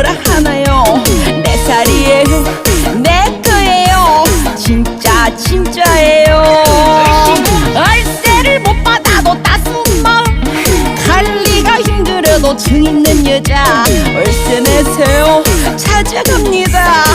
뭐라 하나요? 내 살이에요, 내 거예요. 진짜 진짜예요. 월세를 못 받아도 따스한 마음, 관리가 힘들어도 정 있는 여자. 월세 내세요, 찾아갑니다.